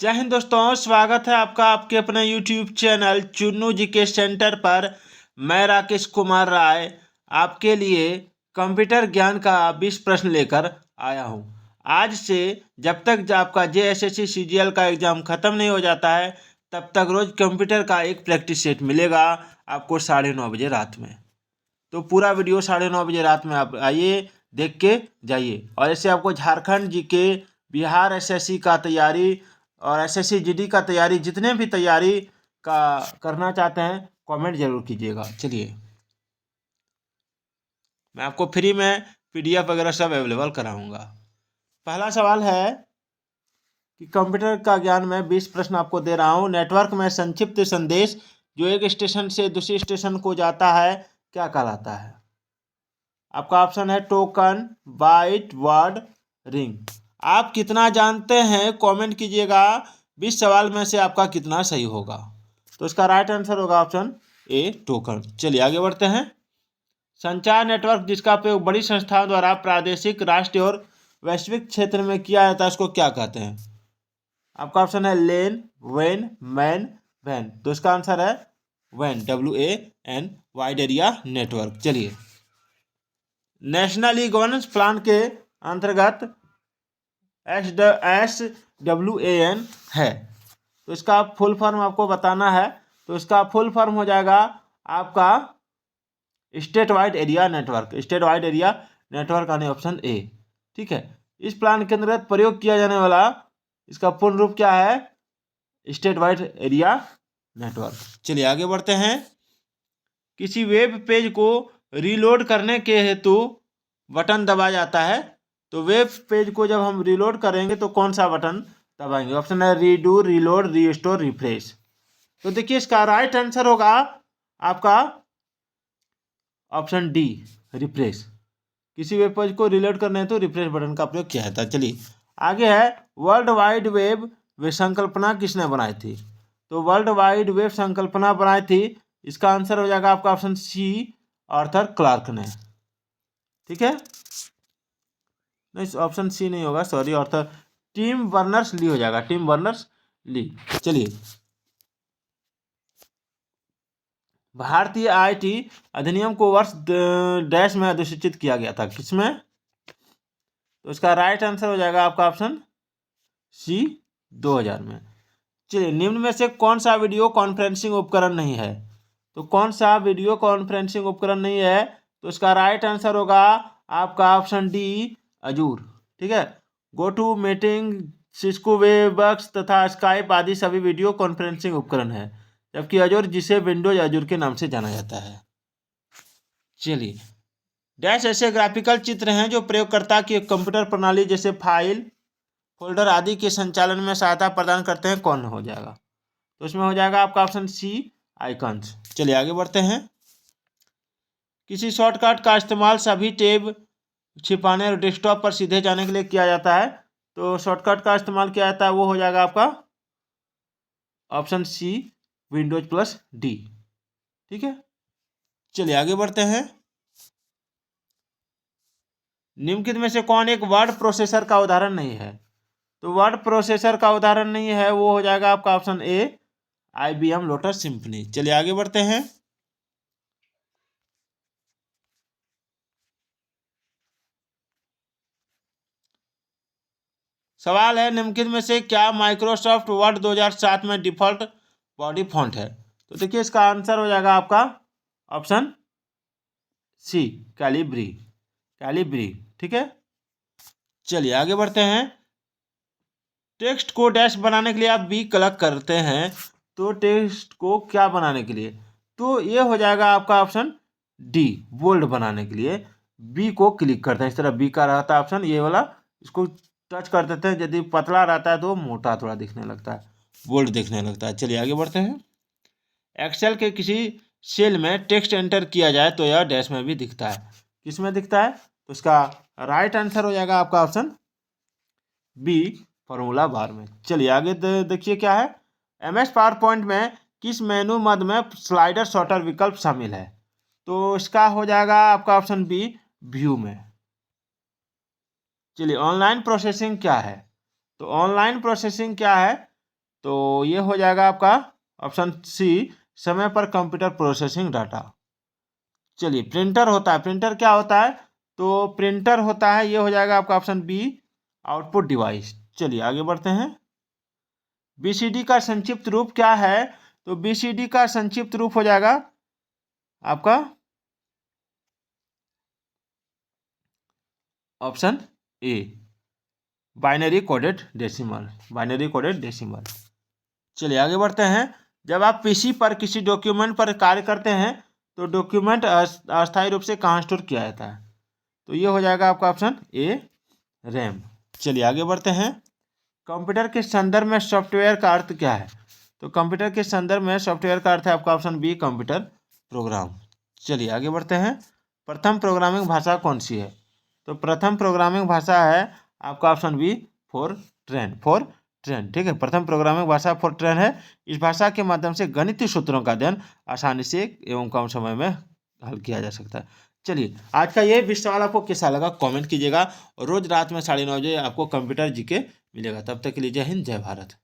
जय हिंद दोस्तों, स्वागत है आपका आपके अपने YouTube channel Chunnu GK centre पर। मैं राकेश कुमार राय आपके लिए कंप्यूटर ज्ञान का 20 प्रश्न लेकर आया हूं। आज से जब तक आपका JSSC CGL का एग्ज़ाम ख़त्म नहीं हो जाता है तब तक रोज़ कंप्यूटर का एक प्रैक्टिस सेट मिलेगा आपको 9:30 बजे रात में। तो पूरा वीडियो 9:30 बजे रात में आप आइए, देख के जाइए। और ऐसे आपको झारखंड जीके, बिहार SSC का तैयारी और SSC GD का तैयारी, जितने भी तैयारी का करना चाहते हैं कमेंट जरूर कीजिएगा। चलिए, मैं आपको फ्री में PDF वगैरह सब अवेलेबल कराऊंगा। पहला सवाल है कि कंप्यूटर का ज्ञान में 20 प्रश्न आपको दे रहा हूँ। नेटवर्क में संक्षिप्त संदेश जो एक स्टेशन से दूसरे स्टेशन को जाता है क्या कहलाता है? आपका ऑप्शन है टोकन, बाइट, वर्ड, रिंग। आप कितना जानते हैं कमेंट कीजिएगा। 20 सवाल में से आपका कितना सही होगा? तो इसका राइट आंसर होगा ऑप्शन ए, टोकन। चलिए आगे बढ़ते हैं। संचार नेटवर्क जिसका उपयोग बड़ी संस्थाओं द्वारा प्रादेशिक, राष्ट्रीय और वैश्विक क्षेत्र में किया जाता है उसको क्या कहते हैं? आपका ऑप्शन है लेन, वेन, मैन, वैन। तो इसका आंसर है वैन, WAN, वाइड एरिया नेटवर्क। चलिए, नेशनल ई गवर्नेंस प्लान के अंतर्गत SWAN है, तो इसका फुल फॉर्म आपको बताना है। तो इसका फुल फॉर्म हो जाएगा आपका state wide area network. State wide area network आने ऑप्शन ए। ठीक है, इस प्लान के अंतर्गत प्रयोग किया जाने वाला इसका पूर्ण रूप क्या है? State wide area network. चलिए आगे बढ़ते हैं। किसी वेब पेज को रीलोड करने के हेतु बटन दबाया जाता है, तो वेब पेज को जब हम रीलोड करेंगे तो कौन सा बटन दबाएंगे? ऑप्शन है रीडू, रीलोड, रीस्टोर, रिफ्रेश। तो देखिए, इसका राइट आंसर होगा आपका ऑप्शन डी, रिफ्रेश। किसी वेब पेज को रीलोड करना है तो रिफ्रेश बटन का प्रयोग किया जाता है। चलिए आगे है, वर्ल्ड वाइड वेब संकल्पना किसने बनाई थी? तो वर्ल्ड वाइड वेब संकल्पना बनाई थी, इसका आंसर हो जाएगा आपका ऑप्शन सी, आर्थर क्लार्क ने। ठीक है, नहीं ऑप्शन सी नहीं होगा, sorry, author Tim Berners Lee हो जाएगा, टिम बर्नर्स ली। चलिए, भारतीय IT अधिनियम को वर्ष डैश में अधिसूचित किया गया था, किसमें? तो इसका राइट आंसर हो जाएगा आपका ऑप्शन सी, 2000 में। चलिए, निम्न में से कौन सा वीडियो कॉन्फ्रेंसिंग उपकरण नहीं है? तो कौन सा वीडियो कॉन्फ्रेंसिंग उपकरण नहीं है? तो इसका राइट आंसर होगा आपका ऑप्शन डी, अजूर। ठीक है, go to meeting, Cisco, WebEx तथा स्काइप आदि सभी वीडियो कॉन्फ्रेंसिंग उपकरण है, जबकि अजूर जिसे विंडोज अजूर के नाम से जाना जाता है। चलिए, डैश ऐसे ग्राफिकल चित्र हैं जो प्रयोगकर्ता की कंप्यूटर प्रणाली जैसे फाइल, फोल्डर आदि के संचालन में सहायता प्रदान करते हैं, कौन हो जाएगा? तो इसमें हो जाएगा आपका ऑप्शन सी, आइकन्स। चलिए आगे बढ़ते हैं। किसी शॉर्टकट का इस्तेमाल सभी टैब छिपाने और डेस्कटॉप पर सीधे जाने के लिए किया जाता है, तो शॉर्टकट का इस्तेमाल किया जाता है, वो हो जाएगा आपका option C, Windows plus D. ठीक है, चलिए आगे बढ़ते हैं। निम्नलिखित में से कौन एक वर्ड प्रोसेसर का उदाहरण नहीं है? तो वर्ड प्रोसेसर का उदाहरण नहीं है, वो हो जाएगा आपका option A, IBM lotus symphony. चलिए आगे बढ़ते हैं। सवाल है, निम्नलिखित में से क्या माइक्रोसॉफ्ट वर्ड 2007 में डिफॉल्ट बॉडी फॉन्ट है? तो देखिए, इसका आंसर हो जाएगा आपका ऑप्शन सी, कैलिब्री, कैलिब्री। ठीक है, चलिए आगे बढ़ते हैं। टेक्स्ट को डैश बनाने के लिए आप बी क्लिक करते हैं, तो टेक्स्ट को क्या बनाने के लिए? तो ये हो जाएगा आपका ऑप्शन डी, बोल्ड बनाने के लिए बी को क्लिक करते हैं। इस तरह बी का रहता है ऑप्शन, ये वाला, इसको टच कर देते हैं, यदि पतला रहता है तो मोटा थोड़ा दिखने लगता है, बोल्ड दिखने लगता है। चलिए आगे बढ़ते हैं। एक्सेल के किसी सेल में टेक्स्ट एंटर किया जाए तो यह डैश में भी दिखता है, किस में दिखता है? तो इसका राइट आंसर हो जाएगा आपका ऑप्शन बी, फॉर्मूला बार में। चलिए आगे देखिए क्या है। MS पावर पॉइंट में किस मेनू मद में स्लाइडर शॉर्टर विकल्प शामिल है? तो इसका हो जाएगा आपका ऑप्शन बी, व्यू में। चलिए, ऑनलाइन प्रोसेसिंग क्या है? तो ऑनलाइन प्रोसेसिंग क्या है? तो ये हो जाएगा आपका ऑप्शन सी, समय पर कंप्यूटर प्रोसेसिंग डाटा। चलिए, प्रिंटर होता है, प्रिंटर क्या होता है? तो प्रिंटर होता है, ये हो जाएगा आपका ऑप्शन बी, आउटपुट डिवाइस। चलिए आगे बढ़ते हैं। बीसीडी का संक्षिप्त रूप क्या है? तो बीसीडी का संक्षिप्त रूप हो जाएगा आपका option A, binary coded decimal, binary coded decimal. चलिए आगे बढ़ते हैं। जब आप पीसी पर किसी डॉक्यूमेंट पर कार्य करते हैं तो डॉक्यूमेंट अस्थायी रूप से कहाँ स्टोर किया जाता है? तो ये हो जाएगा आपका ऑप्शन ए, रैम। चलिए आगे बढ़ते हैं। कंप्यूटर के संदर्भ में सॉफ्टवेयर का अर्थ क्या है? तो कंप्यूटर के संदर्भ में सॉफ्टवेयर का अर्थ है आपका ऑप्शन बी, कंप्यूटर प्रोग्राम। चलिए आगे बढ़ते हैं। प्रथम प्रोग्रामिंग भाषा कौन सी है? तो प्रथम प्रोग्रामिंग भाषा है आपका ऑप्शन बी, फोरट्रेन। ठीक है, प्रथम प्रोग्रामिंग भाषा फोरट्रेन है। इस भाषा के माध्यम से गणितीय सूत्रों का अध्ययन आसानी से एवं कम समय में हल किया जा सकता है। चलिए, आज का ये 20 सवाल आपको कैसा लगा कमेंट कीजिएगा, और रोज रात में 9:30 बजे आपको कंप्यूटर जीके मिलेगा। तब तक के लिए जय हिंद, जय भारत।